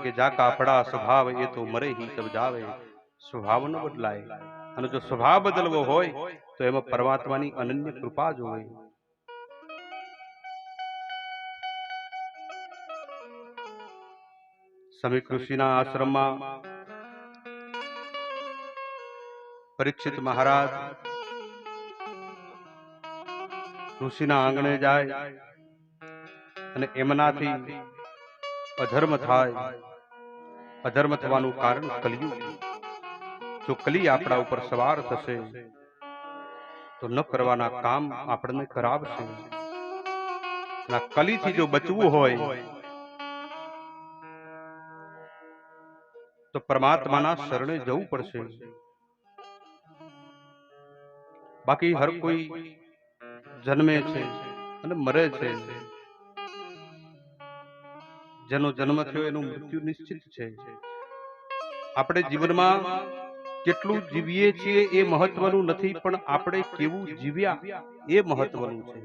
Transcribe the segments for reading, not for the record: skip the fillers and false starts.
કે જાકા પડા સ્વભાવ એ તો મરે હી તબ જાવે, સ્વભાવ ન બદલાય. અને જો સ્વભાવ બદલવો હોય તો એમાં પરમાત્માની અનન્ય કૃપા જોઈએ. સમીક ઋષિના આશ્રમમાં પરીક્ષિત મહારાજ ઋષિના આંગણે જાય અને એમનાથી અધર્મ થાય. અધર્મ થવાનું કારણ કલિયુગ. જો કલી આપણા ઉપર સવાર થશે તો ન કરવાના કામ આપણને કરાવશે. કલીથી જો બચવું હોય તો પરમાત્માના શરણે જવું પડશે. બાકી હર કોઈ જન્મે છે અને મરે છે. જેનો જન્મ થયો એનું મૃત્યુ નિશ્ચિત છે. આપણે જીવનમાં કેટલું જીવીએ છીએ એ મહત્વનું નથી, પણ આપણે કેવું જીવ્યા એ મહત્વનું છે.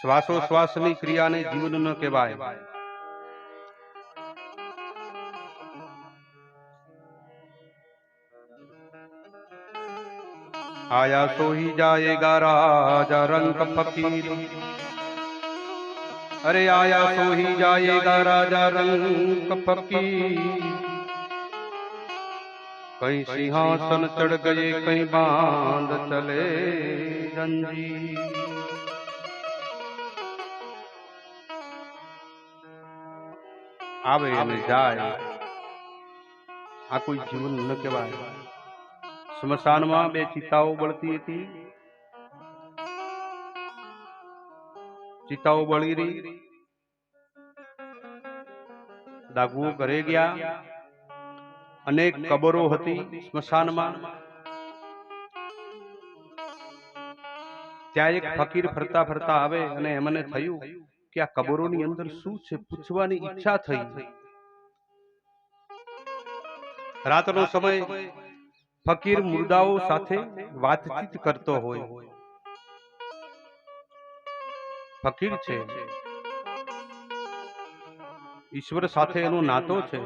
શ્વાસોશ્વાસની ક્રિયાને જીવન ન કહેવાય. आया सो ही जाएगा राजा रंग फकीर, अरे आया सो ही जाएगा राजा रंग फकीर. कहीं सिंहासन चढ़ गए कहीं बांध चले जंजीर. आवे અને જાય આ કોઈ જીવન ન કહેવાય. સ્મશાનમાં બે ચિતાઓ બળતી હતી. ચિતાઓ બળી રહી. દાગવો ઘરે ગયા. અનેક કબરો હતી સ્મશાનમાં. ત્યાં એક ફકીર ફરતા ફરતા આવે અને એમને થયું કે આ કબરોની અંદર શું છે, પૂછવાની ઈચ્છા થઈ. રાતનો સમય. ફકીર મુર્દાઓ સાથે વાતચીત કરતો હોય. ફકીર છે, ઈશ્વર સાથે એનો નાતો છે.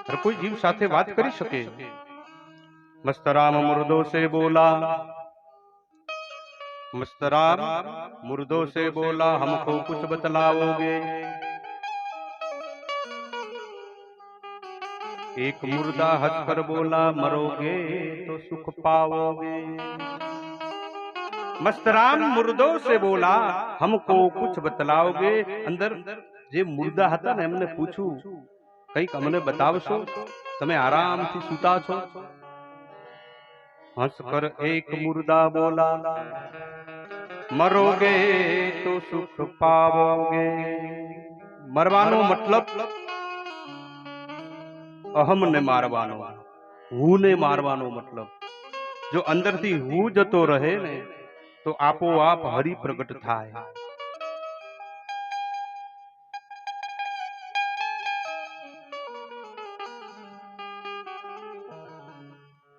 હર કોઈ જીવ સાથે વાત કરી શકે. મસ્તરામ મુર્દો સે બોલા, મસ્તરામ મુર્દો સે બોલા, हमको कुछ बतलाओगे. एक मुर्दा हंसकर बोला, मरोगे तो सुख पाओगे. मस्तराम मुर्दों से बोला, हमको कुछ बतलाओगे. अंदर જે મુર્દા હતા ને એમને પૂછ્યું, કંઈક અમને બતાવશો, તમે આરામથી સૂતા છો. હંસકર એક મુર્દા બોલા, મરોગે તો સુખ પાઓગે. મરવાનો મતલબ અહમ ને મારવાનો, હું ને મારવાનો મતલબ. જો અંદરથી હું જતો રહે ને તો આપોઆપ હરિ પ્રગટ થાય.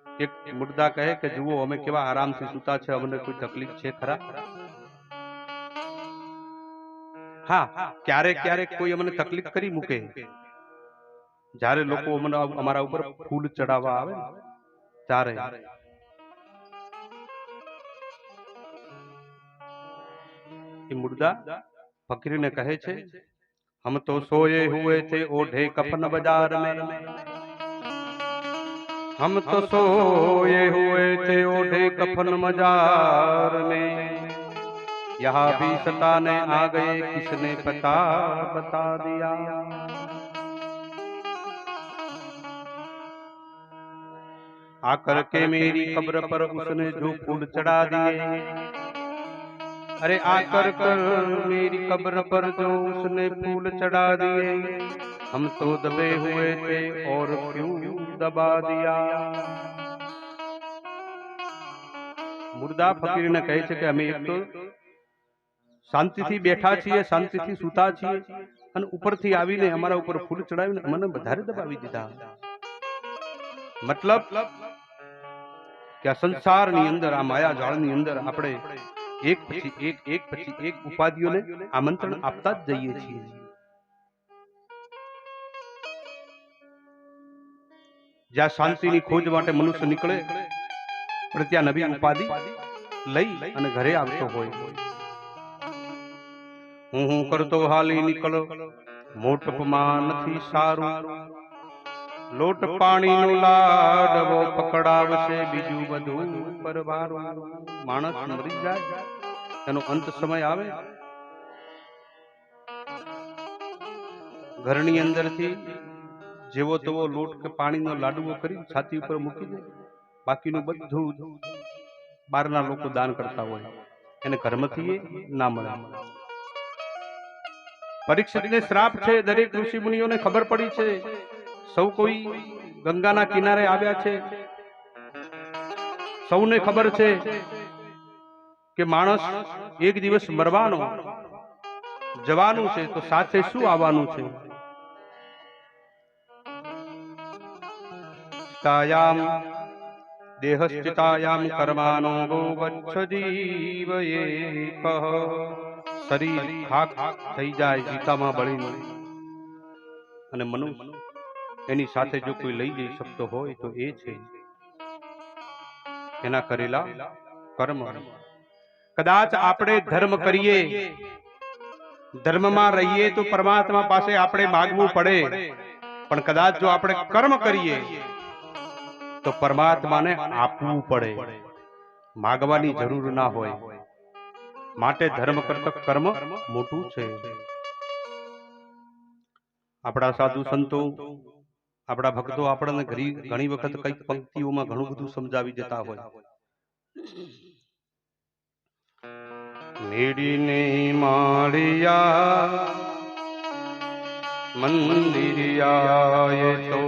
એક મુર્દા કહે કે જુઓ અમે કેવા આરામથી સૂતા છે, અમને કોઈ તકલીફ છે ખરા? હા, ક્યારેક ક્યારેક કોઈ અમને તકલીફ કરી મૂકે. જ્યારે લોકો અમારા ઉપર ફૂલ ચડાવવા આવે ત્યારે એ મુર્દા ફકીર ને કહે છે, हम तो सोए हुए थे ओढ़े कफन बाजार में, हम तो सोए हुए थे ओढ़े कफन बाजार में, यहाँ भी सताने आ गए किसने पता बता दिया. आकर के मेरी कब्र पर उसने जो फूल चढ़ा दिए, अरे आकर कर मेरी कब्र पर जो उसने फूल चढ़ा दिए, हम तो दबे हुए थे और क्यों दबा दिया. મુર્દા ફકીરને કહે છે કે અમે એક તો શાંતિથી બેઠા છીએ, શાંતિથી સૂતા છીએ, અને ઉપરથી આવીને અમારા ઉપર ફૂલ ચડાવીને મને વધારે દબાવી દીધા. મતલબ કે આ સંસારની અંદર, આ માયા જાળની અંદર આપણે એક પછી એક ઉપાધિઓને આમંત્રણ આપતા જ જઈએ છીએ। જ્યાં શાંતિની ખોજ માટે મનુષ્ય નીકળે પણ ત્યાં નવી ઉપાધિ લઈ અને ઘરે આવતો હોય। હું કરતો હાલી નીકળો મોટપમાં નથી સારું, લોટ પાણીનો લાડવો પકડાવશે બીજું બધું પરવારું। માણસ મરી જાય એનો અંત સમય આવે, ઘરની અંદરથી જેવો તેવો લોટ કે પાણીનો લાડવો કરી છાતી ઉપર મૂકી દે, બાકીનું બધું બહારના લોકો દાન કરતા હોય, એને ઘરમાંથી ના મળે। પરીક્ષિતને શ્રાપ છે, દરેક ઋષિ મુનિઓને ખબર પડી છે, સૌ કોઈ ગંગાના કિનારે આવ્યા છે, સૌને ખબર છે કે માણસ એક દિવસ મરવાનો જવાનું છે, તો સાથે શું આવવાનું છે? તાયામ દેહસ્થિતાયામ કર્માનો ગોવચ્છ જીવ એક, શરીર ખાક થઈ જાય ગીતામાં બળીને, અને મનુષ્ય એની સાથે જો કોઈ લઈ જઈ શકતો હોય તો એ છે એના કરેલા કર્મ। કદાચ આપણે ધર્મ કરીએ, ધર્મમાં રહીએ તો પરમાત્મા પાસે આપણે માગવું પડે, પણ કદાચ જો આપણે કર્મ કરીએ તો પરમાત્માને આપવું પડે, માગવાની જરૂર ના હોય। માટે ધર્મ કરતા કર્મ મોટું છે। આપણા સાધુ સંતો, આપણા ભક્તો આપણને ઘણી વખત કઈક પંક્તિઓમાં ઘણું બધું સમજાવી દેતા હોય। મેડીને માળિયા મંદિરિયા તો,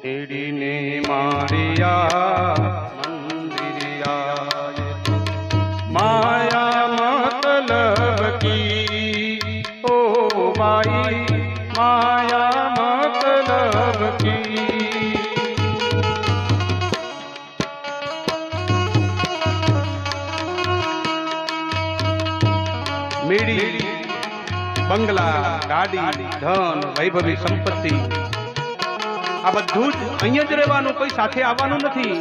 મેડીને માળિયા મંદિરિયા તો, માયા મતલબ કી ઓ ભાઈ, માયા મતલબ કી। મેડી, બંગલા, ગાડી, ધન, વૈભવી સંપત્તિ, આ બધું જ અહીંયા જ રહેવાનું, કોઈ સાથે આવવાનું નથી।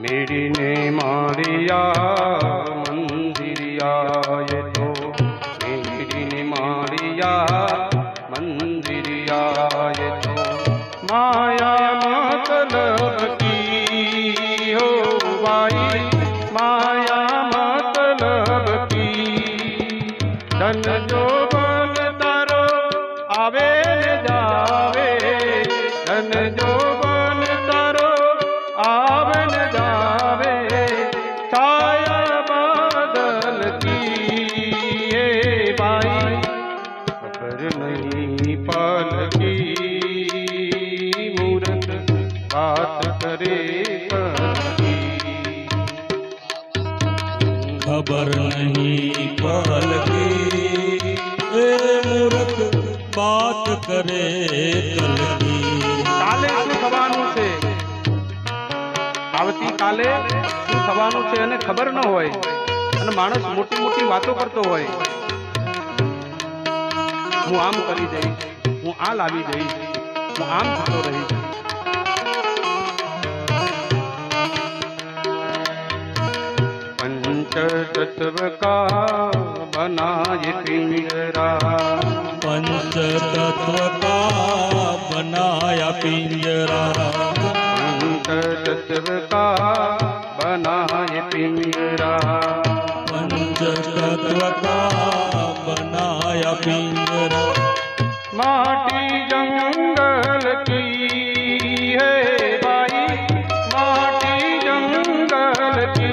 મેડીને માળિયા મંદિરિયા તો, મેડીને માળિયા મંદિરિયા તો, માયા મતલબ કી હો ભાઈ, માયા મતલબ કી। ધન જો બન તારો આવે ને જાવે, ધન જો બન તારો આવે ને જાવે, છાયા બાદલ કી હે ભાઈ, ખબર નહીં પાલકી મૂરત बात करे खबर नहीं पल की ए मूर्ख बात करे कल की। काले શું થવાનું છે, આવતી કાલે શું થવાનું છે એને ખબર ન હોય, અને માણસ મોટી મોટી વાતો કરતો હોય, હું આમ કરી દઈશ, હું આ લાવી દઈશ, હું આમ થતો રહીશ। तत्व का बनाए पिंजरा, पंच तत्व का बनाया पिंजरा, पंच तत्व का बनाए पिंजरा, पंच तत्व का बनाया पिंजरा। माटी जंगल की है भाई, माटी जंगल की,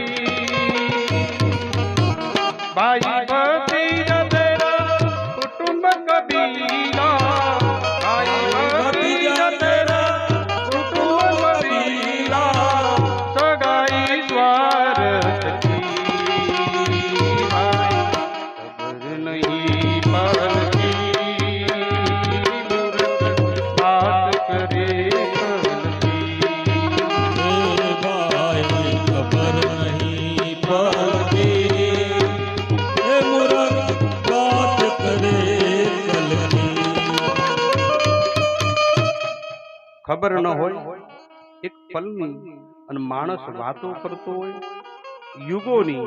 भाई भतीजा तेरा कुटुंब कबीला, भाई भतीजा तेरा कुटुंब कबीला, सगाई स्वार्थ की भाई, खबर नहीं पल की मूरत પલની અને માણસ વાતો કરતો હોય યુગોની,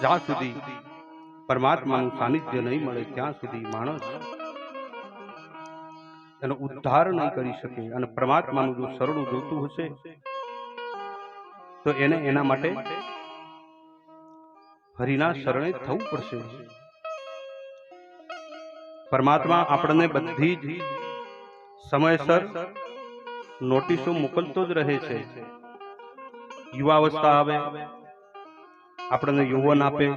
જ્યાં સુધી પરમાત્માનું સાનિધ્ય નહીં મળે ત્યાં સુધી માણસ એનો ઉદ્ધાર નહીં કરી શકે. અને પરમાત્માનું જો શરણું જોતું હશે તો એને એના માટે હરિના શરણે થવું પડશે. પરમાત્મા આપણને બધી જ સમયસર નોટિસો મોકલતો જ રહે છે. યુવાવસ્થા આવે, આપણને યૌવન આપે,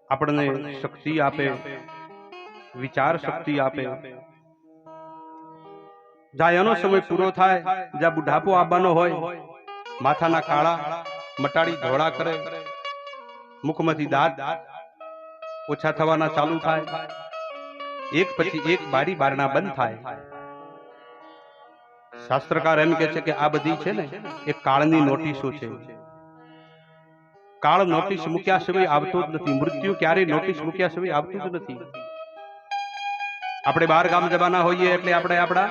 આપણને શક્તિ આપે, વિચાર શક્તિ આપે. જ્યાં એનો સમય પૂરો થાય, જ્યાં બુઢાપો આવવાનો હોય, માથાના કાળા મટાડી ધોળા કરે, મુખમાંથી દાંત ઓછા થવાના ચાલુ થાય, એક પછી એક બારી બારણા બંધ થાય. શાસ્ત્રકાર એમ કે છે કે આ બધી છે ને એ કાળની નોટિસો છે. કાળ નોટિસ મૂક્યા સિવાય આવતો જ નથી. મૃત્યુ ક્યારેય નોટિસ મૂક્યા સિવાય આવતું જ નથી. આપણે બહાર ગામ જવાના હોઈએ એટલે આપણે આપણા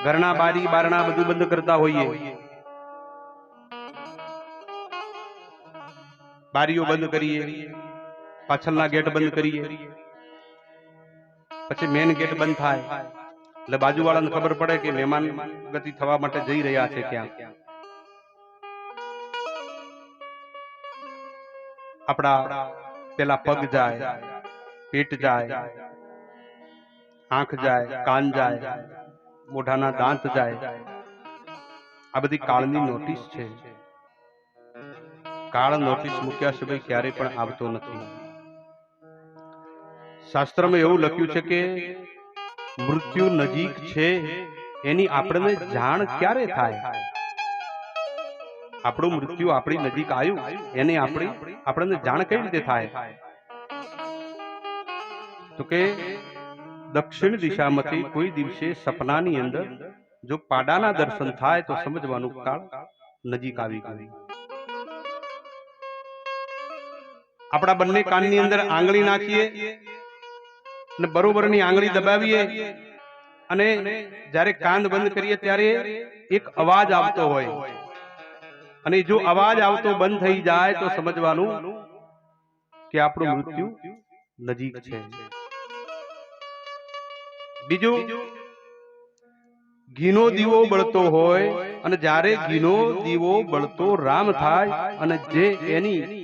ઘરના બારી બારણા બધું બંધ કરતા હોઈએ, બારીઓ બંધ કરીએ, પાછળના ગેટ બંધ કરીએ, પછી મેન ગેટ બંધ થાય એટલે બાજુવાળાને ખબર પડે કે મહેમાન ગતિ થવા માટે જઈ રહ્યા છે ક્યાં. આપણા પેલા પગ જાય, પેટ જાય, આંખ જાય, કાન જાય, મોઢાના દાંત જાય. આ બધી કાળની નોટિસ છે. કાળ નોટિસ મૂક્યા સિવાય ક્યારેય પણ આવતો નથી. શાસ્ત્રમાં એવું લખ્યું છે કે મૃત્યુ નજીક છે એની આપણને જાણ ક્યારે થાય? આપણું મૃત્યુ આપણી નજીક આવ્યું એની આપણને જાણ કઈ રીતે થાય? તો કે દક્ષિણ દિશામાંથી કોઈ દિવસે સપનાની અંદર જો પાડાના દર્શન થાય તો સમજવાનું કાળ નજીક આવી ગયું. આપણા બંને કાનની અંદર આંગળી નાખીએ અને બરોબરની આંગળી દબાવીએ અને જ્યારે કાન બંધ કરીએ ત્યારે એક અવાજ આવતો હોય, અને જો અવાજ આવતો બંધ થઈ જાય તો સમજવાનું કે આપણું મૃત્યુ નજીક છે. બીજું, ઘીનો દીવો બળતો હોય અને જ્યારે ઘીનો દીવો બળતો રામ થાય અને જે એની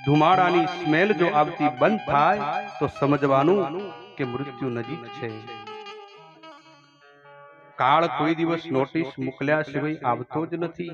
ધુમાડાની સ્મેલ જો આવતી બંધ થાય તો સમજવાનું કે મૃત્યુ નજીક છે. કાળ કોઈ દિવસ નોટિસ મોકલ્યા સિવાય આવતો જ નથી.